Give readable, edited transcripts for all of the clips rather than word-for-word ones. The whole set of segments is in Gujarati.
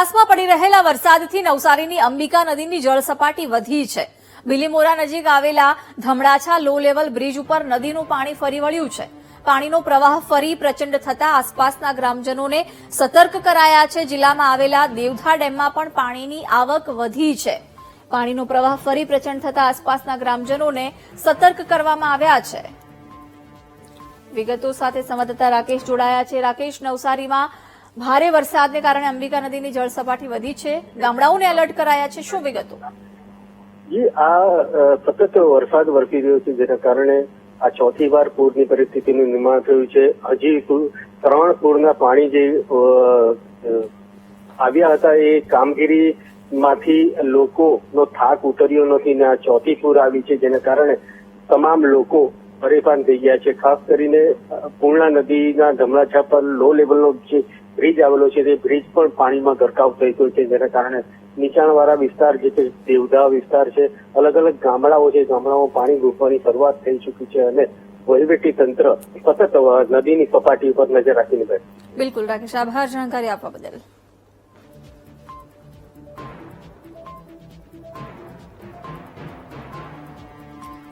ઉપરવાસમાં પડી રહેલા વરસાદથી નવસારીની અંબિકા નદીની જળસપાટી વધી છે। બિલીમોરા નજીક આવેલા ધમડાછા લો લેવલ બ્રિજ ઉપર નદીનું પાણી ફરી વળ્યું છે। પાણીનો પ્રવાહ ફરી પ્રચંડ થતા આસપાસના ગ્રામજનોને સતર્ક કરાયા છે। જિલ્લામાં આવેલા દેવધા ડેમમાં પણ પાણીની આવક વધી છે। પાણીનો પ્રવાહ ફરી પ્રચંડ થતા આસપાસના ગ્રામજનોને સતર્ક કરવામાં આવ્યા છે। વિગતો સાથે સંવાદદાતા રાકેશ જોડાયા છે। રાકેશ, નવસારીમાં ભારે વરસાદને કારણે અંબિકા નદીની જળસપાટી વધી છે, ગામડાઓને એલર્ટ કરાયા છે, શું વિગતો? જી, આ સતત વરસાદ વરસી રહ્યો છે, જેના કારણે આ ચોથી વાર પૂરની પરિસ્થિતિનું નિર્માણ થયું છે। હજી 3 પૂરના પાણી જે આવ્યા હતા એ કામગીરીમાંથી લોકોનો થાક ઉતર્યો નથી ને આ ચોથી પૂર આવી છે, જેના કારણે તમામ લોકો પરેશાન થઈ ગયા છે। ખાસ કરીને પૂર્ણા નદીના ધમડાછા પર લો લેવલનો જે બ્રિજ આવેલો છે તે બ્રિજ પણ પાણીમાં ગરકાવ થઈ ગયો છે, જેના કારણે નીચાણવાળા વિસ્તાર જે છે દેવધા વિસ્તાર છે, અલગ અલગ ગામડાઓ છે, ગામડાઓમાં પાણી ઘૂસવાની શરૂઆત થઈ ચૂકી છે અને વહીવટી તંત્ર સતત નદીની સપાટી ઉપર નજર રાખીને બેઠું છે। બિલકુલ રાકેશ, આભાર જાણકારી આપવા બદલ।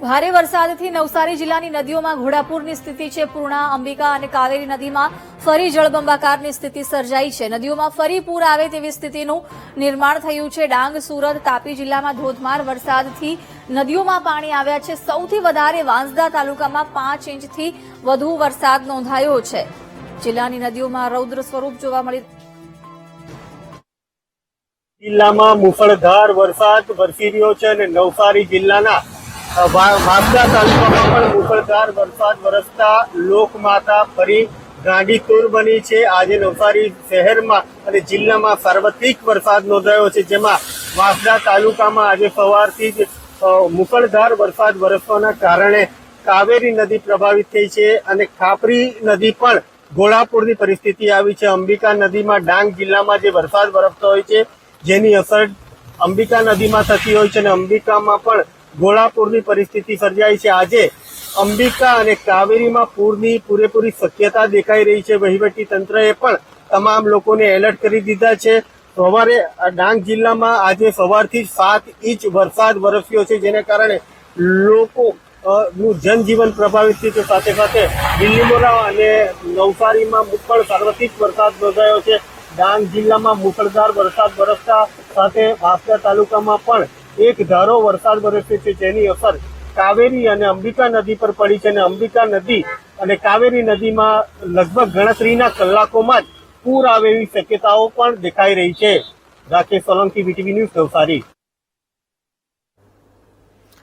ભારે વરસાદથી નવસારી જિલ્લાની નદીઓમાં ઘોડાપૂરની સ્થિતિ છે। પૂર્ણા, અંબિકા અને કાવેરી નદીમાં ફરી જળબંબાકારની સ્થિતિ સર્જાઈ છે। નદીઓમાં ફરી પૂર આવે તેવી સ્થિતિનું નિર્માણ થયું છે। ડાંગ, સુરત, તાપી જિલ્લામાં ધોધમાર વરસાદથી નદીઓમાં પાણી આવ્યા છે। સૌથી વધારે વાંસદા તાલુકામાં 5 ઇંચથી વધુ વરસાદ નોંધાયો છે। જિલ્લાની નદીઓમાં રૌદ્ર સ્વરૂપ જોવા મળી જિલ્લામાં મુશળધાર વરસાદ વરસી રહ્યો છે અને નવસારી જિલ્લાના વાંસદા તાલુકામાં પણ મુશળધાર વરસાદ વરસતા લોકમાતા ફરી ગાંડીતુર બની છે। આજે નવસારી શહેરમાં અને જિલ્લામાં સાર્વત્રિક વરસાદ નોંધાયો છે, જેમાં વાંસદા તાલુકામાં આજે સવારથી જ મુશળધાર વરસાદ વરસવાના કારણે કાવેરી નદી પ્રભાવિત થઈ છે અને ખાપરી નદી પણ ઘોડાપૂરની પરિસ્થિતિ આવી છે। અંબિકા નદીમાં ડાંગ જિલ્લામાં જે વરસાદ વરસતો હોય છે જેની અસર અંબિકા નદીમાં થતી હોય છે અને અંબિકામાં પણ ઘોડાપૂરની પરિસ્થિતિ સર્જાઈ છે। આજે અંબિકા અને કાવેરીમાં પૂરની પૂરેપૂરી શક્યતા દેખાઈ રહી છે। વહીવટી તંત્રએ પણ તમામ લોકોને એલર્ટ કરી દીધા છે। સવારે ડાંગ જિલ્લામાં આજે સવારથી 7 ઇંચ વરસાદ વરસ્યો છે, જેને કારણે લોકોનું જનજીવન પ્રભાવિત થયું છે। સાથે સાથે બિલીમોરા અને નવસારીમાં પણ સાર્વત્રિક વરસાદ નોંધાયો છે। ડાંગ જિલ્લામાં મુશળધાર વરસાદ વરસતા સાથે વાંસદા તાલુકામાં પણ એક ધારો વરસાદ વરસ્યો છે, જેની અસર કાવેરી અને અંબિકા નદી પર પડી છે અને અંબિકા નદી અને કાવેરી નદીમાં લગભગ ગણતરીના કલાકોમાં જ પૂર આવે એવી શક્યતાઓ પણ દેખાઈ રહી છે। Rakesh Solanki, VTV news, Navsari.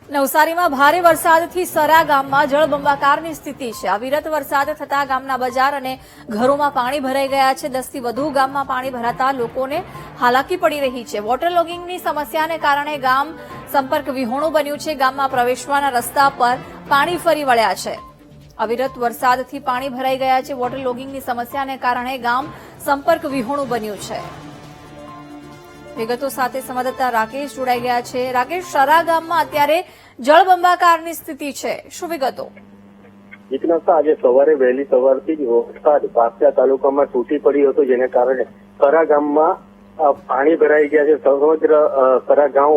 નવસારીમાં ભારે વરસાદથી સરા ગામમાં જળબંબાકારની સ્થિતિ છે। અવિરત વરસાદ થતા ગામના બજાર અને ઘરોમાં પાણી ભરાઈ ગયા છે। 10 થી વધુ ગામમાં પાણી ભરાતા લોકોને હાલાકી પડી રહી છે। વોટર લોગિંગની સમસ્યાને કારણે ગામ સંપર્ક વિહોણું બન્યું છે। ગામમાં પ્રવેશવાના રસ્તા પર પાણી ફરી વળ્યા છે। અવિરત વરસાદથી પાણી ભરાઈ ગયા છે। વોટર લોગિંગની સમસ્યાને કારણે ગામ સંપર્ક વિહોણું બન્યું છે। વિગતો સાથે સંવાદદાતા રાકેશ જોડાઈ ગયા છે। રાકેશ, સરા ગામમાં અત્યારે જળબંબાકારની સ્થિતિ છે, શું વિગતો? જીજ્ઞાસા, આજે સવારે વહેલી સવારથી જ વરસાદ વાંસદા તાલુકામાં તૂટી પડ્યો હતો, જેને કારણે સરા ગામમાં પાણી ભરાઈ ગયા છે। સમગ્ર સરા ગામ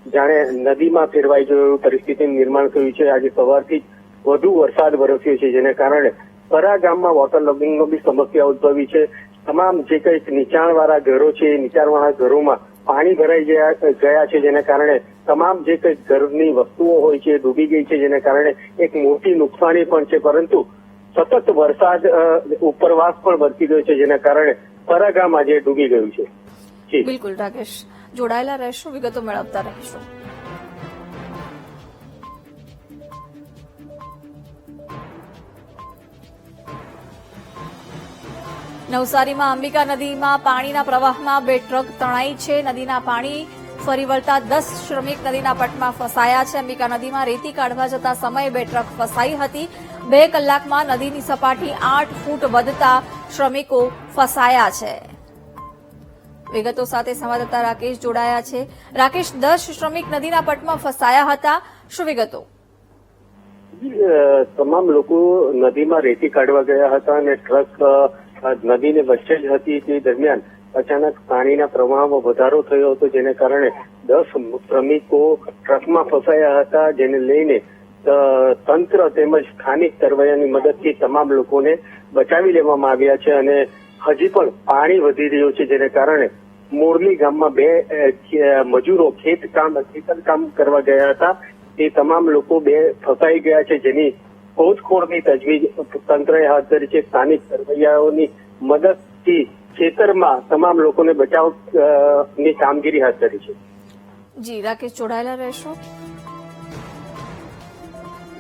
જાણે નદીમાં ફેરવાઈ ગયું એવું પરિસ્થિતિનું નિર્માણ થયું છે। આજે સવારથી જ વધુ વરસાદ વરસ્યો છે, જેને કારણે સરા ગામમાં વોટર લોગિંગનો બી સમસ્યા ઉદ્ભવી છે। તમામ જે કંઈક નીચાણવાળા ઘરો છે એ નીચાણવાળા ઘરોમાં પાણી ભરાઈ ગયા છે, જેને કારણે તમામ જે કંઈક ઘરની વસ્તુઓ હોય છે એ ડૂબી ગઈ છે, જેને કારણે એક મોટી નુકસાની પણ છે। પરંતુ સતત વરસાદ ઉપરવાસ પણ વરસી ગયો છે, જેના કારણે સરા ગામ આજે ડૂબી ગયું છે। બિલકુલ રાકેશ, જોડાયેલા રહેશું, વિગતો મેળવતા રહીશું। નવસારીમાં અંબિકા નદીમાં પાણીના પ્રવાહમાં 2 ટ્રક તણાઈ છે। નદીના પાણી ફરી વળતા 10 શ્રમિક નદીના પટમાં ફસાયા છે। અંબિકા નદીમાં રેતી કાઢવા જતા સમયે 2 ટ્રક ફસાઈ હતી। 2 કલાકમાં નદીની સપાટી 8 ફૂટ વધતા શ્રમિકો ફસાયા છે। વિગતો સાથે સંવાદદાતા રાકેશ જોડાયા છે। રાકેશ, 10 શ્રમિક નદીના પટમાં ફસાયા હતા, શું વિગતો? તમામ લોકો નદીમાં રેતી કાઢવા ગયા હતા અને ટ્રક નદીને વચ્ચે જ હતી। તે દરમિયાન અચાનક પાણીના પ્રવાહમાં વધારો થયો હતો, જેને કારણે 10 શ્રમિકો ટ્રકમાં ફસાયા હતા, જેને લઈને તંત્ર તેમજ સ્થાનિક તરવૈયાની મદદથી તમામ લોકોને બચાવી લેવામાં આવ્યા છે અને હજી પણ પાણી વધી રહ્યું છે, જેને કારણે મોરલી ગામમાં 2 મજૂરો ખેતકામ કરવા ગયા હતા. તે તમામ લોકો 2 ફસાઈ ગયા છે, જેની શોધખોળની તજવીજ તંત્રએ હાથ ધરી છે. સ્થાનિક તરવૈયાઓની મદદથી ખેતરમાં તમામ લોકોને બચાવની કામગીરી હાથ ધરી છે. જી રાકેશ, જોડાયેલા રહેશો.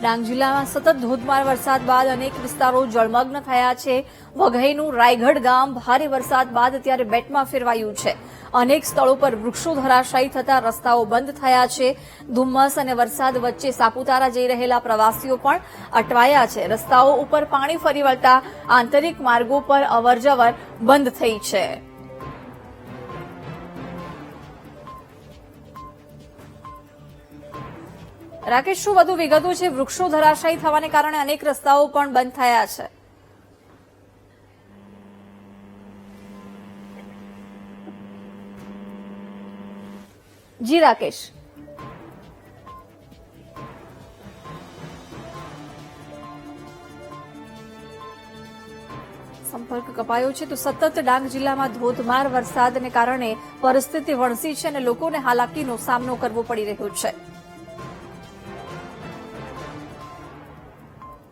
ડાંગ જિલ્લામાં સતત ધોધમાર વરસાદ બાદ અનેક વિસ્તારો જળમગ્ન થયા છે. વઘઈનું રાયગઢ ગામ ભારે વરસાદ બાદ અત્યારે બેટમાં ફેરવાયું છે. અનેક સ્થળો પર વૃક્ષો ધરાશાયી થતા રસ્તાઓ બંધ થયા છે. ધુમ્મસ અને વરસાદ વચ્ચે સાપુતારા જઈ રહેલા પ્રવાસીઓ પણ અટવાયા છે. રસ્તાઓ ઉપર પાણી ફરી વળતા આંતરિક માર્ગો પર અવરજવર બંધ થઈ છે. રાકેશ, શું વધુ વિગતો છે? વૃક્ષો ધરાશાયી થવાને કારણે અનેક રસ્તાઓ પણ બંધ થયા છે. જી રાકેશ. સંપર્ક કપાયો છે. તો સતત ડાંગ જિલ્લામાં ધોધમાર વરસાદને કારણે પરિસ્થિતિ વણસી છે અને લોકોને હાલાકીનો સામનો કરવો પડી રહ્યો છે.